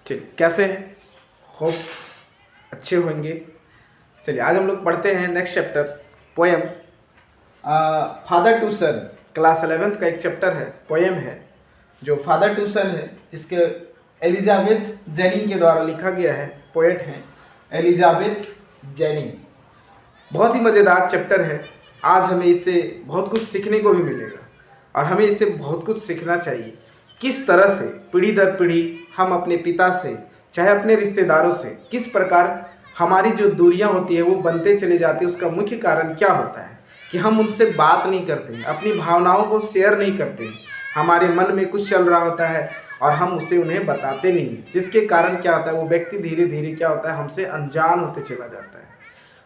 चलिए कैसे हैं, होप अच्छे होंगे। चलिए आज हम लोग पढ़ते हैं next chapter poem Father to Son. Class 11th का एक चैप्टर है, पोएम है जो फादर टू सन है, जिसके एलिजाबेथ जेनिंग के द्वारा लिखा गया है। पोएट हैं एलिजाबेथ जेनिंग। बहुत ही मज़ेदार चैप्टर है। आज हमें इससे बहुत कुछ सीखने को भी मिलेगा और हमें इससे बहुत कुछ सीखना चाहिए। किस तरह से पीढ़ी दर पीढ़ी हम अपने पिता से, चाहे अपने रिश्तेदारों से, किस प्रकार हमारी जो दूरियां होती है वो बनते चले जाती है। उसका मुख्य कारण क्या होता है कि हम उनसे बात नहीं करते हैं, अपनी भावनाओं को शेयर नहीं करते हैं। हमारे मन में कुछ चल रहा होता है और हम उसे उन्हें बताते नहीं हैं, जिसके कारण क्या होता है, वो व्यक्ति धीरे धीरे क्या होता है, हमसे अनजान होते चला जाता है।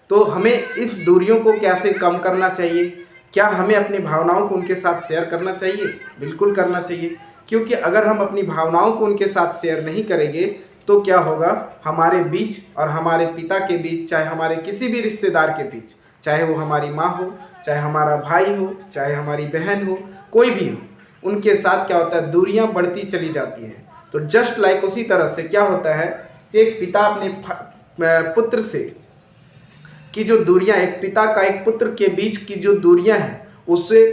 तो हमें इस दूरियों को कैसे कम करना चाहिए? क्या हमें अपनी भावनाओं को उनके साथ शेयर करना चाहिए? बिल्कुल करना चाहिए, क्योंकि अगर हम अपनी भावनाओं को उनके साथ शेयर नहीं करेंगे तो क्या होगा, हमारे बीच और हमारे पिता के बीच, चाहे हमारे किसी भी रिश्तेदार के बीच, चाहे वो हमारी माँ हो, चाहे हमारा भाई हो, चाहे हमारी बहन हो, कोई भी हो, उनके साथ क्या होता है, दूरियां बढ़ती चली जाती हैं। तो जस्ट लाइक उसी तरह से क्या होता है, एक पिता अपने पुत्र से की जो दूरियां, एक पिता का एक पुत्र के बीच की जो दूरियां हैं, उससे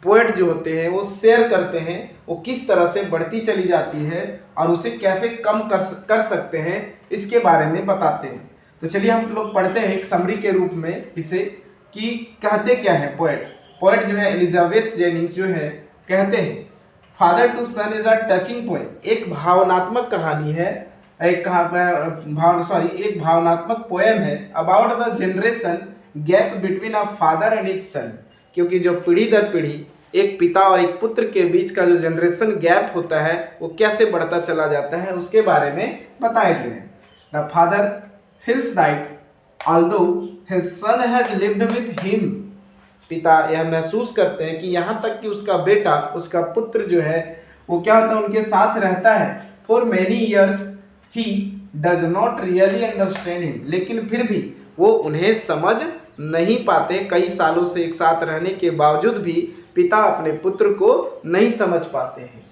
पोएट जो होते हैं वो शेयर करते हैं, वो किस तरह से बढ़ती चली जाती है और उसे कैसे कम कर सकते हैं, इसके बारे में बताते हैं। तो चलिए हम लोग पढ़ते हैं एक समरी के रूप में इसे, कि कहते क्या है पोएट जो है एलिजाबेथ जेनिंग्स जो है, कहते हैं father to son is a touching poem. एक भावनात्मक कहानी है, एक भावनात्मक पोएम है about the generation gap between a father and its son. क्योंकि जो पीढ़ी दर पीढ़ी एक पिता और एक पुत्र के बीच का जो जनरेशन गैप होता है वो कैसे बढ़ता चला जाता है, उसके बारे में बताया गया है। The father feels that although his son has lived with him. पिता यह महसूस करते हैं कि यहाँ तक कि उसका बेटा, उसका पुत्र जो है वो क्या होता है, उनके साथ रहता है for many years, he does not really understand him. लेकिन फिर भी वो उन्हें समझ नहीं पाते। कई सालों से एक साथ रहने के बावजूद भी पिता अपने पुत्र को नहीं समझ पाते हैं,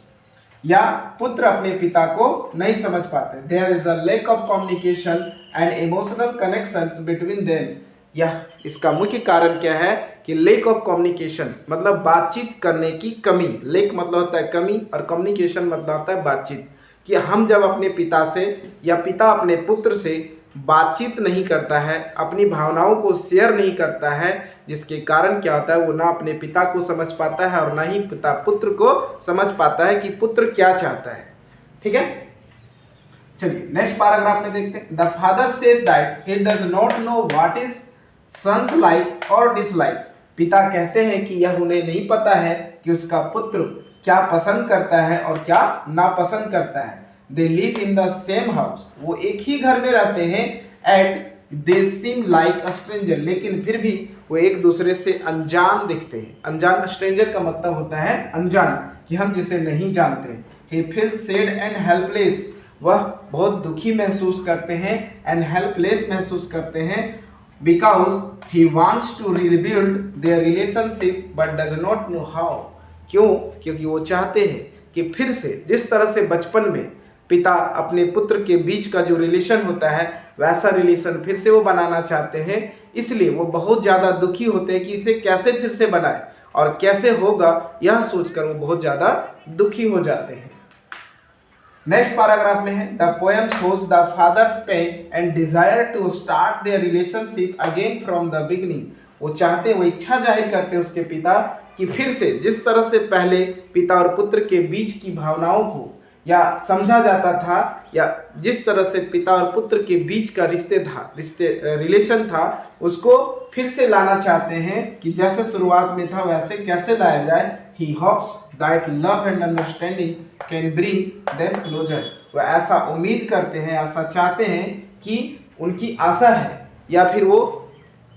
या पुत्र अपने पिता को नहीं समझ पाते। There is a lack of communication and emotional connections between them. यह इसका मुख्य कारण क्या है कि लैक ऑफ कम्युनिकेशन मतलब बातचीत करने की कमी। लैक मतलब होता है कमी और कम्युनिकेशन मतलब होता है बातचीत। कि हम जब अपने पिता से या पिता अपने पुत्र से बातचीत नहीं करता है, अपनी भावनाओं को शेयर नहीं करता है, जिसके कारण क्या होता है, वो ना अपने पिता को समझ पाता है और ना ही पिता पुत्र को समझ पाता है कि पुत्र क्या चाहता है। ठीक है, चलिए नेक्स्ट पैराग्राफ में देखते हैं। The father says that he does not know what is son's like और डिसलाइक। पिता कहते हैं कि यह उन्हें नहीं पता है कि उसका पुत्र क्या पसंद करता है और क्या नापसंद करता है। They live in the same house, वो एक ही घर में रहते हैं। Yet they seem like a stranger, लेकिन फिर भी वो एक दूसरे से अनजान दिखते हैं। अनजान, स्ट्रेंजर का मतलब होता है अनजान, कि हम जिसे नहीं जानते। He feels sad and helpless, वह बहुत दुखी महसूस करते हैं एंड हेल्पलेस महसूस करते हैं। Because he wants to rebuild their relationship but does not know how. क्यों? क्योंकि वो चाहते हैं कि फिर से जिस तरह से बचपन में पिता अपने पुत्र के बीच का जो रिलेशन होता है वैसा रिलेशन फिर से वो बनाना चाहते हैं। इसलिए वो बहुत ज़्यादा दुखी होते हैं कि इसे कैसे फिर से बनाए और कैसे होगा, यह सोचकर वो बहुत ज़्यादा दुखी हो जाते हैं। नेक्स्ट पैराग्राफ में है the poem shows the father's pain and desire to start their relationship again from the beginning. वो चाहते, वो इच्छा जाहिर करते हैं उसके पिता कि फिर से जिस तरह से पहले पिता और पुत्र के बीच की भावनाओं को या समझा जाता था, या जिस तरह से पिता और पुत्र के बीच का रिलेशन था, उसको फिर से लाना चाहते हैं कि जैसे शुरुआत में था वैसे कैसे लाया जाए। He hopes that love and understanding can bring them closer. वो ऐसा उम्मीद करते हैं, ऐसा चाहते हैं कि उनकी आशा है, या फिर वो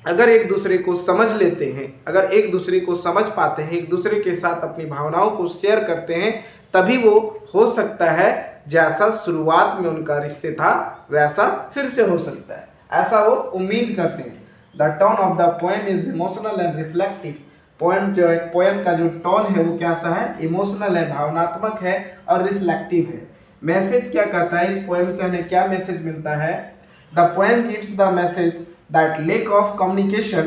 अगर एक दूसरे को समझ लेते हैं, अगर एक दूसरे को समझ पाते हैं, एक दूसरे के साथ अपनी भावनाओं को शेयर करते हैं, तभी वो हो सकता है जैसा शुरुआत में उनका रिश्ते था वैसा फिर से हो सकता है, ऐसा वो उम्मीद करते हैं। The tone of the poem is emotional and reflective. Poem जो है, पोएम का जो टोन है वो कैसा है, इमोशनल है, भावनात्मक है और रिफ्लेक्टिव है। मैसेज क्या कहता है, इस पोएम से हमें क्या मैसेज मिलता है? The poem gives the message that lack of communication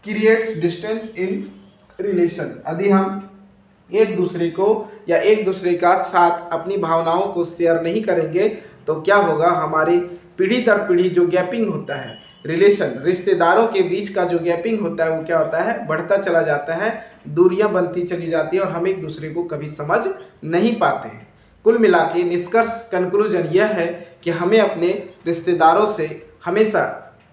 creates distance in relation. यदि हम एक दूसरे को या एक दूसरे का साथ अपनी भावनाओं को शेयर नहीं करेंगे तो क्या होगा, हमारी पीढ़ी दर पीढ़ी जो गैपिंग होता है, रिलेशन रिश्तेदारों के बीच का जो गैपिंग होता है वो क्या होता है, बढ़ता चला जाता है, दूरियां बनती चली जाती है और हम एक दूसरे को कभी समझ नहीं पाते हैं। कुल मिला के निष्कर्ष कंक्लूजन यह है कि हमें अपने रिश्तेदारों से हमेशा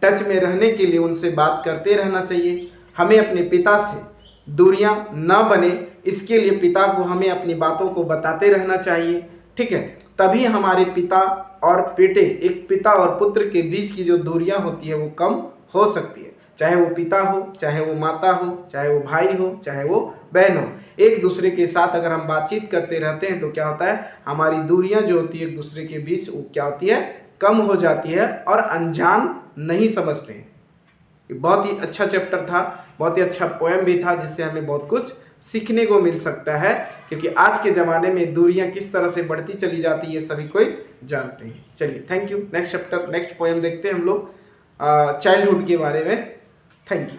टच में रहने के लिए उनसे बात करते रहना चाहिए। हमें अपने पिता से दूरियां ना बने इसके लिए पिता को हमें अपनी बातों को बताते रहना चाहिए, ठीक है। तभी हमारे पिता और बेटे, एक पिता और पुत्र के बीच की जो दूरियां होती है वो कम हो सकती है। चाहे वो पिता हो, चाहे वो माता हो, चाहे वो भाई हो, चाहे वो बहन हो, एक दूसरे के साथ अगर हम बातचीत करते रहते हैं तो क्या होता है, हमारी दूरियां जो होती है एक दूसरे के बीच वो क्या होती है, कम हो जाती है और अनजान नहीं समझते हैं। बहुत ही अच्छा चैप्टर था, बहुत ही अच्छा पोएम भी था जिससे हमें बहुत कुछ सीखने को मिल सकता है, क्योंकि आज के ज़माने में दूरियां किस तरह से बढ़ती चली जाती है ये सभी कोई जानते हैं। चलिए thank you. Next chapter, next poem देखते हैं हम लोग चाइल्डहुड के बारे में। Thank you.